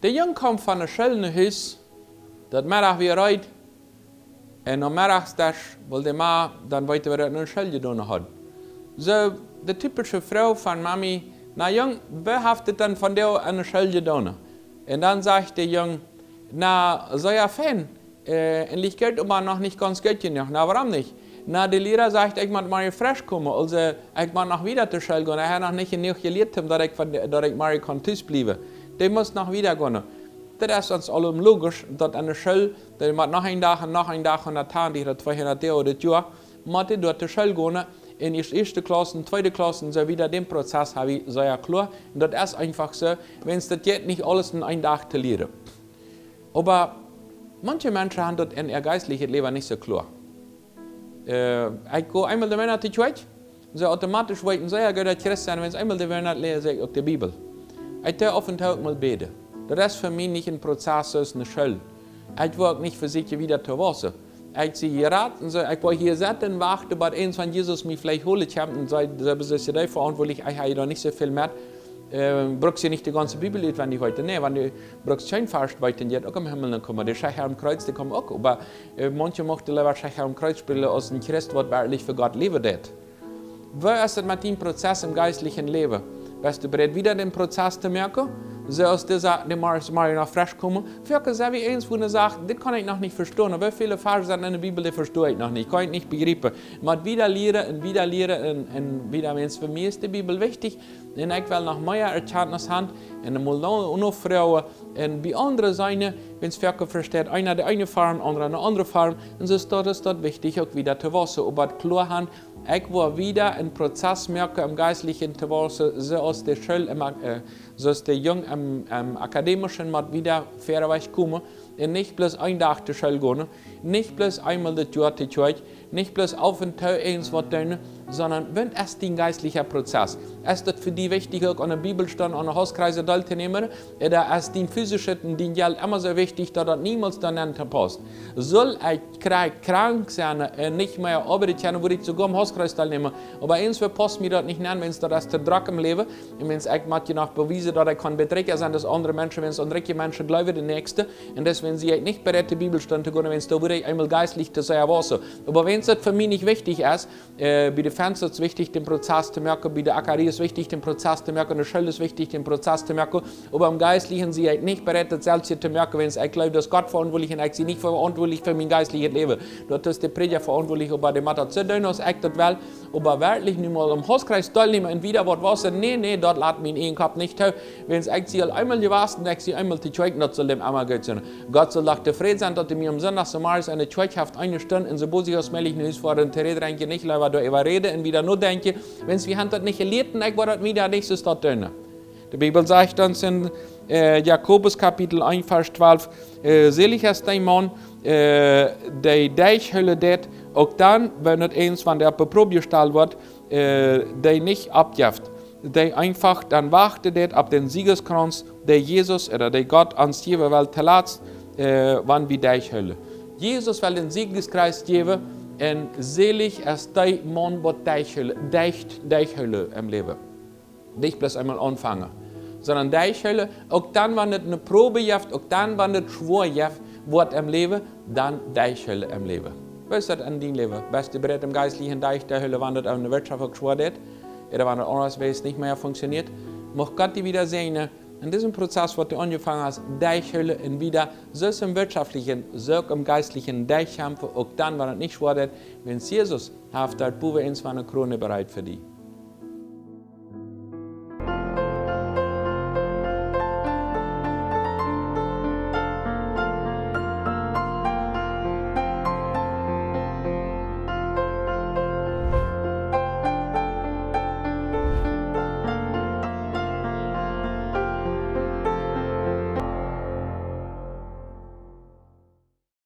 Der Junge kommt von einem schönen Haus, das Mittag wie reut, und am Mittagstisch will der Mann dann weiter wieder eine Schelle tun hat. So, die typische Frau von Mami, na Jung, wer haftet dann von dir eine Schelle tun? Und dann sagt der Junge, na, so ja fein, endlich Geld aber noch nicht ganz gut genug. Na, warum nicht? Na, der Lehrer sagt, ich muss mal frisch kommen, also ich muss noch wieder zur Schule gehen. Er hat noch nicht genug gelehrt, dass ich mal Tisch bleibe. Der muss noch wieder gehen. Das ist uns allem logisch, dass eine Schule, der muss noch einen Tag und noch einen Tag und einen Tag, die 200 Jahre oder Jahr, muss dort zur Schule gehen. In die erste Klasse, zweite Klasse und so wieder, den Prozess habe ich sehr klar. Und das ist einfach so, wenn es das jetzt nicht alles in einem Tag zu lernen. Aber manche Menschen haben das in ihr geistliches Leben nicht so klar. Ich gehe einmal die Monat in die Schweiz, so automatisch weiten sehr gut als Christen, wenn es einmal die Monat lese ich auch die Bibel. Ich tue auf und Tag mal beten. Das ist für mich nicht ein Prozess, das ist eine Schule. Ich will nicht für sich wieder zu Wasser. Ich sehe hier raten, so, ich will hier sitzen, warten, bis eins von Jesus mich vielleicht holt. Ich habe da verantwortlich, ich habe da nicht so viel mehr. Brauchst du nicht die ganze Bibel, wenn ich heute, nee, wenn du brauchst schön fast weiter, die auch im Himmel kommen. Die Schächer am Kreuz, die kommen auch. Aber manche möchten lieber Schächer am Kreuz spielen, als ein Christ, was wirklich für Gott leben wird. Wo ist das mit dem Prozess im geistlichen Leben? Bist du bereit, wieder den Prozess zu merken? So aus dieser, die mal noch frisch kommen. Für so wie eins, wo er sagt, das kann ich noch nicht verstehen. Aber viele Verse sind in der Bibel, die verstehe ich noch nicht. Kann ich nicht begreifen. Man wieder lernen und wieder lernen und wieder, wenn es für mich ist die Bibel wichtig. Und ich will noch mehr Erkenntnis haben. Und dann muss noch Frauen und bei anderen sein, wenn es Verke versteht, einer die eine Farm, andere eine andere Farm. Und so ist das wichtig, auch wieder zu wissen. Aber klar haben, ich will wieder einen Prozess merken im geistlichen zu wissen, so aus der Schule, so aus der Jungen im akademischen mal wieder fairerweise kommen. Und nicht bloß ein Tag zur Schule gehen, nicht bloß einmal das Jahr zur Schule, nicht bloß auf und zu eins was tun, sondern wenn es den geistlichen Prozess ist, das für die wichtig, auch an der Bibelstunde, an der Hauskreise teilzunehmen, oder ist den physischen, den Geld immer so wichtig, dass das niemals dann passt. Soll ich krank sein, nicht mehr arbeiten können, würde ich sogar im Hauskreis teilnehmen, aber eins passt mir das nicht nennen, wenn es das der Druck im Leben, und wenn es ich manche noch beweisen, dass ich kann beträger sein, dass andere Menschen, wenn es andere Menschen glauben, die Nächste, und das, wenn sie nicht bereit die Bibelstunde zu gehen, wenn es da würde ich einmal geistlich zu sein, aber wenn es das für mich nicht wichtig ist, bei den Fans ist es wichtig, den Prozess zu merken, bei der Akademie ist es wichtig, den Prozess zu merken, der Schule ist wichtig, den Prozess zu merken, aber im Geistlichen sie nicht bereit, das selbst zu merken, wenn es ich glaube, dass Gott verantwortlich ist, und ich sie nicht verantwortlich für mein geistliches Leben. Dort ist der Prediger verantwortlich, aber der Matter zu tun, als ich das will, aber wirklich nicht mal im Hauskreis teilnehmen und wieder was Wasser, nee, dort lässt mich in Kopf nicht tun. Wenn es ich sie einmal gewaschen, ich sie einmal zu schweigen, das soll dem einmal gut sein. Gott soll doch zufrieden sein, dass er mir am Sonntag so mal eine Schweighaft eine Stunde in so Bosi aus Mellich nicht vor den Terrain reinke, nicht leider da überrede und wieder nur denke, wenn es wie Hand das nicht gelehrt, ich war das wieder nicht so tun. Die Bibel sagt uns in Jakobus Kapitel 1, Vers 12, selig ist dein Mann, der dich hüllet, auch dann, wenn es eins von der Probe gestellt wird, der nicht abjeft, der einfach dann wartet auf den Siegeskranz, der Jesus oder der Gott ans die Welt verlässt, wann wir dich hüllen. Jesus will den Siegeskreis geben, und selig ist dein Mann, der dich hüllen im Leben. Nicht bloß einmal anfangen, sondern dich hüllen, auch dann, wenn es eine Probe gibt, auch dann, wenn es schwor wird im Leben, dann dich hüllen im Leben. Was ist das in deinem Leben? Bist du bereit im geistlichen Deich der Hülle, wenn das in der Wirtschaft geschwor wird? Oder wenn das anders weiß, nicht mehr funktioniert? Möchte Gott dich wieder segnen, in diesem Prozess, wo du angefangen hast, Deich Hülle und wieder so im wirtschaftlichen, so im geistlichen Deich kämpfen, auch dann, wenn es nicht schwor wird, wenn Jesus haft, dann Buwe ins eine Krone bereit für dich.